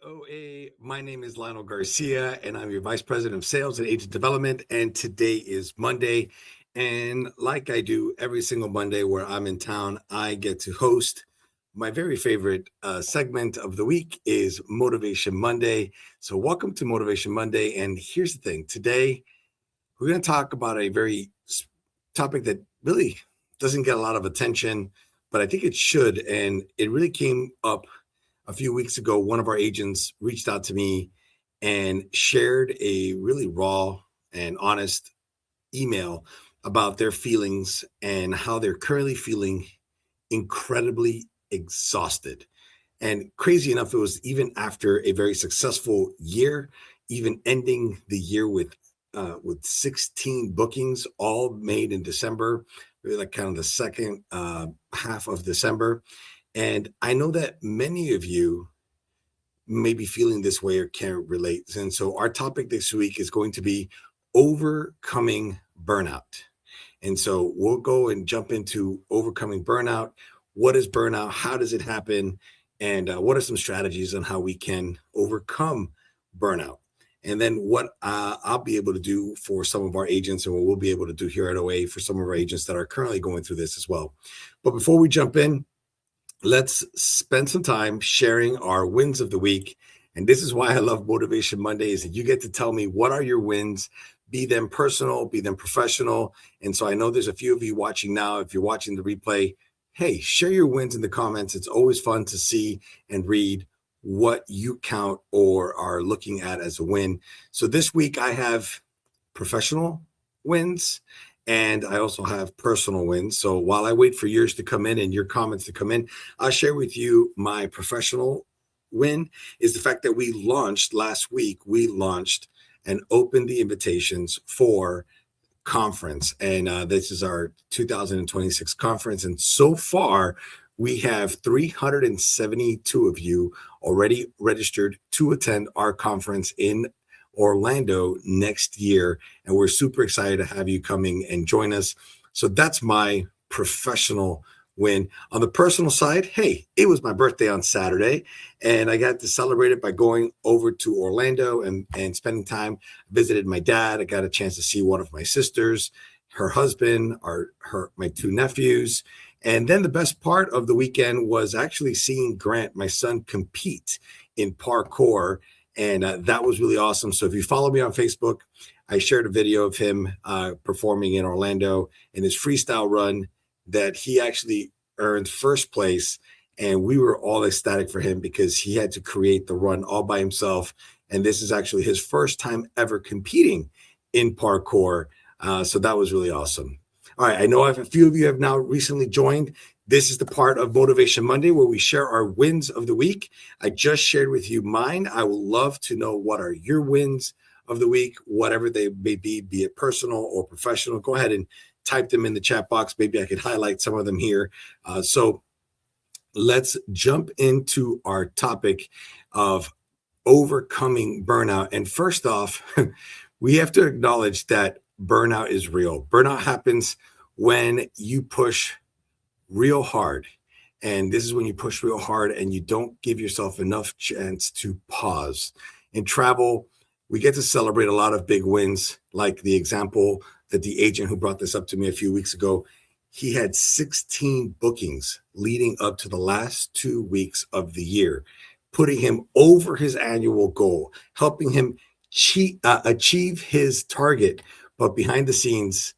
OA. My name is Lionel Garcia, and I'm your Vice President of Sales and Agent Development. And today is Monday. And like I do every single Monday where I'm in town, I get to host my very favorite segment of the week is Motivation Monday. So welcome to Motivation Monday. And here's the thing. Today, we're going to talk about a very topic that really doesn't get a lot of attention, but I think it should. And it really came up a few weeks ago. One of our agents reached out to me and shared a really raw and honest email about their feelings and how they're currently feeling incredibly exhausted. And crazy enough, it was even after a very successful year, even ending the year with 16 bookings, all made in December, really like kind of the second half of December. And I know that many of you may be feeling this way or can't relate. And so our topic this week is going to be overcoming burnout. And so we'll go and jump into overcoming burnout. What is burnout? How does it happen? And what are some strategies on how we can overcome burnout? And then what I'll be able to do for some of our agents and what we'll be able to do here at OA for some of our agents that are currently going through this as well. But before we jump in, let's spend some time sharing our wins of the week. And this is why I love Motivation Monday, is that you get to tell me what are your wins, be them personal, be them professional. And so I know there's a few of you watching now. If you're watching the replay, hey, share your wins in the comments. It's always fun to see and read what you count or are looking at as a win. So this week I have professional wins and I also have personal wins. So while I wait for yours to come in and your comments to come in, I'll share with you my professional win is the fact that we launched last week. We launched and opened the invitations for conference. And this is our 2026 conference. And so far, we have 372 of you already registered to attend our conference in Orlando next year. And we're super excited to have you coming and join us. So that's my professional win. On the personal side, hey, it was my birthday on Saturday, and I got to celebrate it by going over to Orlando and spending time. I visited my dad. I got a chance to see one of my sisters, her husband, my two nephews. And then the best part of the weekend was actually seeing Grant, my son, compete in parkour. And that was really awesome. So if you follow me on Facebook, I shared a video of him performing in Orlando in his freestyle run that he actually earned first place. And we were all ecstatic for him because he had to create the run all by himself. And this is actually his first time ever competing in parkour. So that was really awesome. All right, I know a few of you have now recently joined. This is the part of Motivation Monday where we share our wins of the week. I just shared with you mine. I would love to know what are your wins of the week, whatever they may be it personal or professional. Go ahead and type them in the chat box. Maybe I could highlight some of them here. So let's jump into our topic of overcoming burnout. And first off, we have to acknowledge that burnout is real. Burnout happens when you push real hard. And this is when you push real hard and you don't give yourself enough chance to pause. In travel, we get to celebrate a lot of big wins, like the example that the agent who brought this up to me a few weeks ago, he had 16 bookings leading up to the last 2 weeks of the year, putting him over his annual goal, helping him achieve his target. But behind the scenes,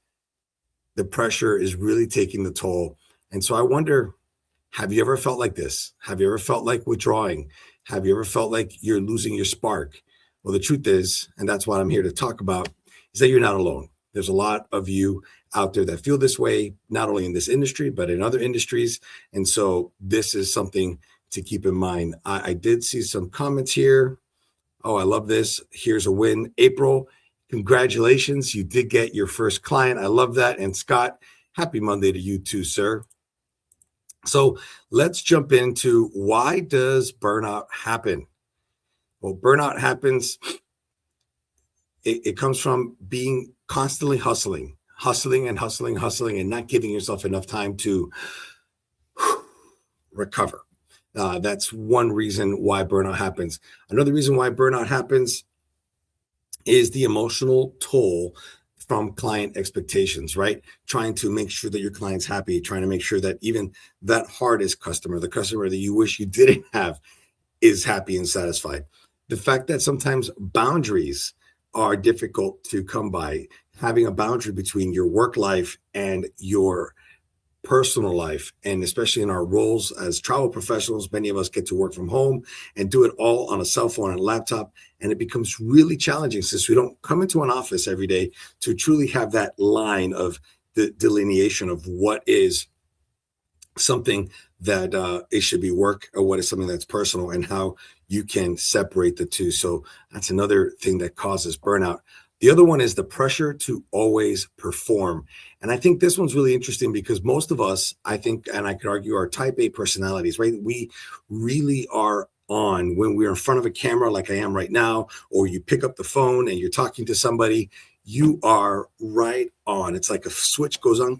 the pressure is really taking the toll. And so I wonder, have you ever felt like this? Have you ever felt like withdrawing? Have you ever felt like you're losing your spark? Well, the truth is, and that's what I'm here to talk about, is that you're not alone. There's a lot of you out there that feel this way, not only in this industry, but in other industries. And so this is something to keep in mind. I did see some comments here. Oh, I love this. Here's a win. April, congratulations. You did get your first client. I love that. And Scott, happy Monday to you too, sir. So let's jump into why does burnout happen? Well, burnout happens. It comes from being constantly hustling and not giving yourself enough time to recover. That's one reason why burnout happens. Another reason why burnout happens is the emotional toll from client expectations, right? Trying to make sure that your client's happy, trying to make sure that even that hardest customer, the customer that you wish you didn't have, is happy and satisfied. The fact that sometimes boundaries are difficult to come by, having a boundary between your work life and your personal life, and especially in our roles as travel professionals, many of us get to work from home and do it all on a cell phone and a laptop, and it becomes really challenging since we don't come into an office every day to truly have that line of the delineation of what is something that it should be work or what is something that's personal, and how you can separate the two. So that's another thing that causes burnout. The other one is the pressure to always perform. And I think this one's really interesting because most of us, I think, and I could argue, are type A personalities, right? We really are on when we're in front of a camera like I am right now, or you pick up the phone and you're talking to somebody, you are right on. It's like a switch goes on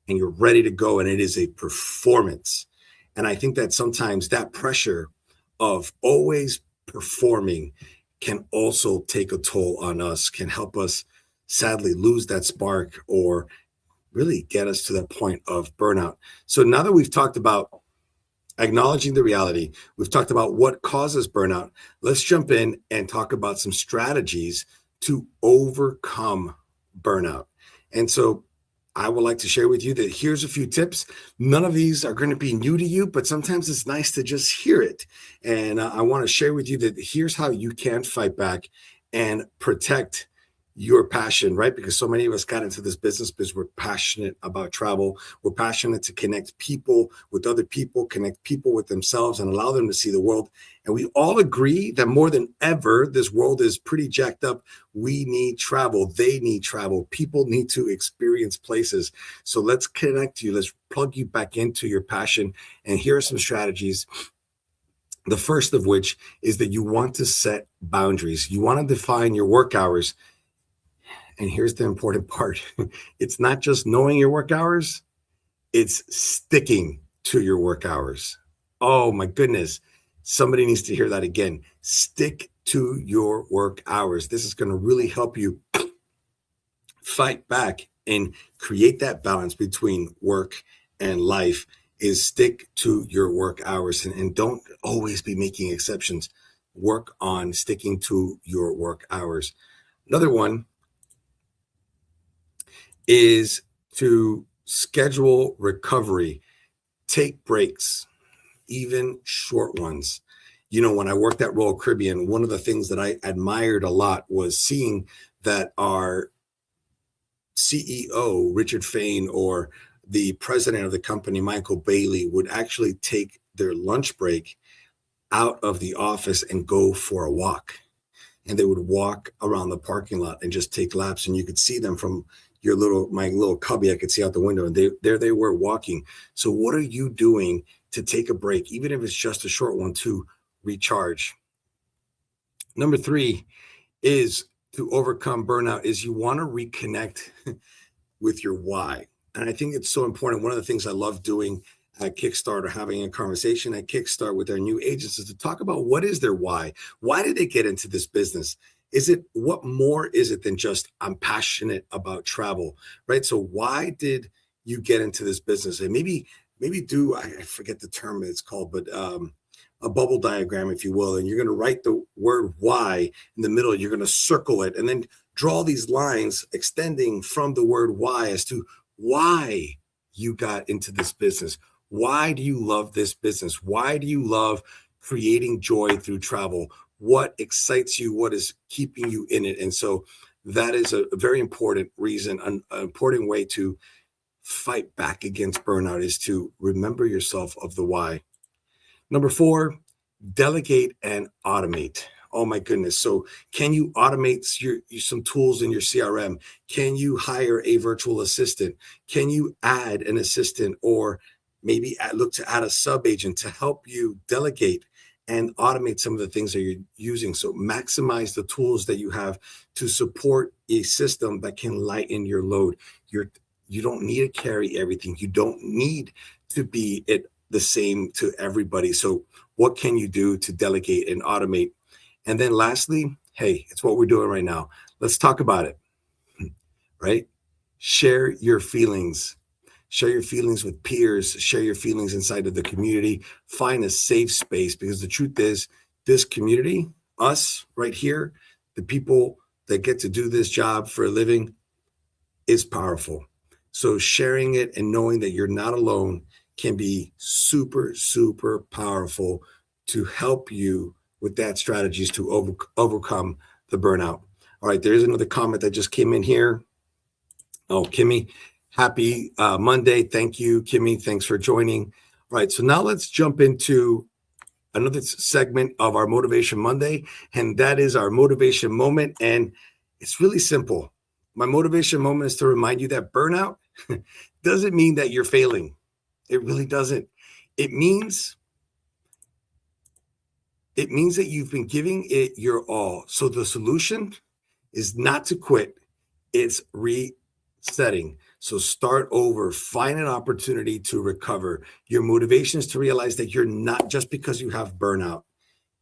and you're ready to go, and it is a performance. And I think that sometimes that pressure of always performing can also take a toll on us, can help us sadly lose that spark or really get us to that point of burnout. So now that we've talked about acknowledging the reality, we've talked about what causes burnout, let's jump in and talk about some strategies to overcome burnout. And so I would like to share with you that here's a few tips. None of these are going to be new to you, but sometimes it's nice to just hear it. And I want to share with you that here's how you can fight back and protect your passion, right? Because so many of us got into this business because we're passionate about travel. We're passionate to connect people with other people, connect people with themselves, and allow them to see the world. And we all agree that more than ever, this world is pretty jacked up. We need travel. They need travel. People need to experience places. So let's connect you. Let's plug you back into your passion. And here are some strategies. The first of which is that you want to set boundaries. You want to define your work hours. And here's the important part. It's not just knowing your work hours, it's sticking to your work hours. Oh my goodness. Somebody needs to hear that again. Stick to your work hours. This is going to really help you fight back and create that balance between work and life. Is stick to your work hours, and don't always be making exceptions. Work on sticking to your work hours. Another one is to schedule recovery, take breaks, even short ones. You know, when I worked at Royal Caribbean, one of the things that I admired a lot was seeing that our CEO, Richard Fain, or the president of the company, Michael Bailey, would actually take their lunch break out of the office and go for a walk. And they would walk around the parking lot and just take laps. And you could see them from my little cubby, I could see out the window, and they were walking. So what are you doing to take a break, even if it's just a short one, to recharge? Number 3 is to overcome burnout is you want to reconnect with your why. And I think it's so important. One of the things I love doing at Kickstart, or having a conversation at Kickstart with our new agents, is to talk about what is their why. Why did they get into this business? What more is it than just I'm passionate about travel, right? So why did you get into this business? And maybe I forget the term it's called, but a bubble diagram, if you will, and you're going to write the word why in the middle. You're going to circle it and then draw these lines extending from the word why as to why you got into this business. Why do you love this business? Why do you love creating joy through travel? What excites you? What is keeping you in it? And so that is a very important reason, an important way to fight back against burnout, is to remember yourself of the why. Number 4, delegate and automate. Oh my goodness. So can you automate some tools in your CRM? Can you hire a virtual assistant? Can you add an assistant, or maybe look to add a sub agent to help you delegate and automate some of the things that you're using? So maximize the tools that you have to support a system that can lighten your load. You don't need to carry everything. You don't need to be the same to everybody. So what can you do to delegate and automate? And then lastly, hey, it's what we're doing right now. Let's talk about it, right? Share your feelings. Share your feelings with peers. Share your feelings inside of the community. Find a safe space, because the truth is, this community, us right here, the people that get to do this job for a living, is powerful. So sharing it and knowing that you're not alone can be super, super powerful to help you with that strategies to overcome the burnout. All right, there's another comment that just came in here. Oh, Kimmy, happy Monday. Thank you, Kimmy. Thanks for joining. All right, so now let's jump into another segment of our Motivation Monday, and that is our motivation moment. And it's really simple. My motivation moment is to remind you that burnout doesn't mean that you're failing. It really doesn't. It means that you've been giving it your all. So the solution is not to quit. It's resetting. So start over, find an opportunity to recover. Your motivation is to realize that you're not, just because you have burnout,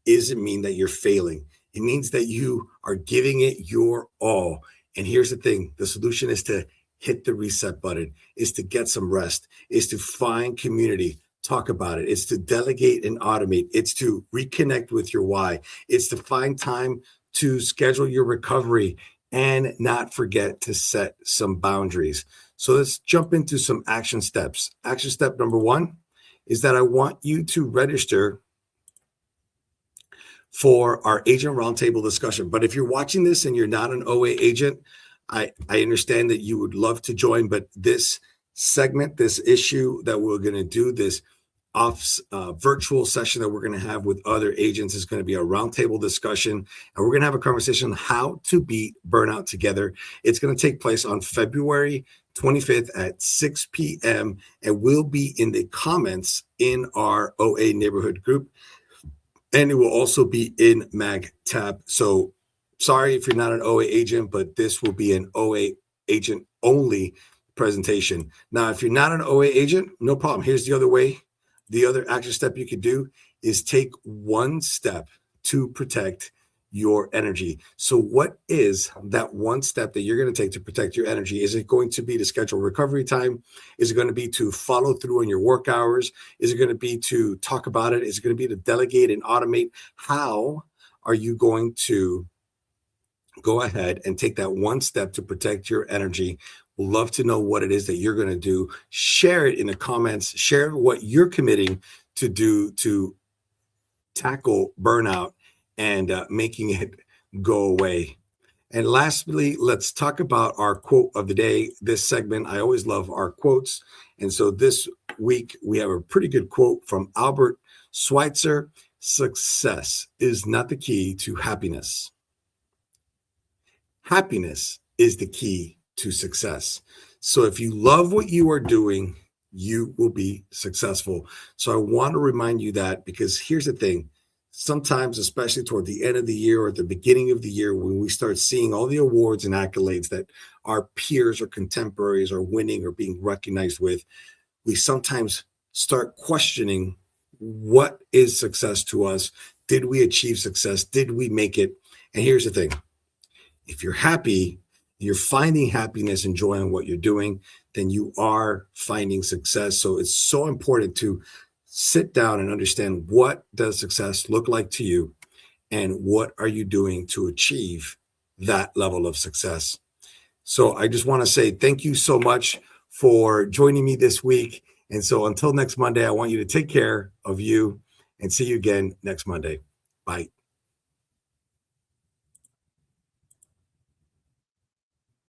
doesn't mean that you're failing. It means that you are giving it your all. And here's the thing, the solution is to hit the reset button, is to get some rest, is to find community, talk about it. It's to delegate and automate. It's to reconnect with your why. It's to find time to schedule your recovery and not forget to set some boundaries. So let's jump into some action steps. Action step number 1 is that I want you to register for our agent roundtable discussion. But if you're watching this and you're not an OA agent, I understand that you would love to join, but this segment, this issue that we're going to do, this virtual session that we're going to have with other agents, is going to be a roundtable discussion, and we're going to have a conversation on how to beat burnout together. It's going to take place on February 25th at 6 p.m. and will be in the comments in our OA neighborhood group. And it will also be in MagTab. So sorry if you're not an OA agent, but this will be an OA agent only presentation. Now, if you're not an OA agent, no problem. Here's the other way. The other action step you could do is take one step to protect your energy. So what is that one step that you're going to take to protect your energy? Is it going to be to schedule recovery time? Is it going to be to follow through on your work hours? Is it going to be to talk about it? Is it going to be to delegate and automate? How are you going to go ahead and take that one step to protect your energy? We'd love to know what it is that you're going to do. Share it in the comments. Share what you're committing to do to tackle burnout and making it go away. And lastly, let's talk about our quote of the day. This segment, I always love our quotes. And so this week, we have a pretty good quote from Albert Schweitzer. Success is not the key to happiness. Happiness is the key to success. So if you love what you are doing, you will be successful. So I want to remind you that, because here's the thing. Sometimes, especially toward the end of the year or at the beginning of the year, when we start seeing all the awards and accolades that our peers or contemporaries are winning or being recognized with, we sometimes start questioning, what is success to us? Did we achieve success? Did we make it? And here's the thing. If you're happy, you're finding happiness and joy in what you're doing, then you are finding success. So it's so important to sit down and understand, what does success look like to you, and what are you doing to achieve that level of success? So I just want to say thank you so much for joining me this week. And so until next Monday, I want you to take care of you, and see you again next Monday. Bye.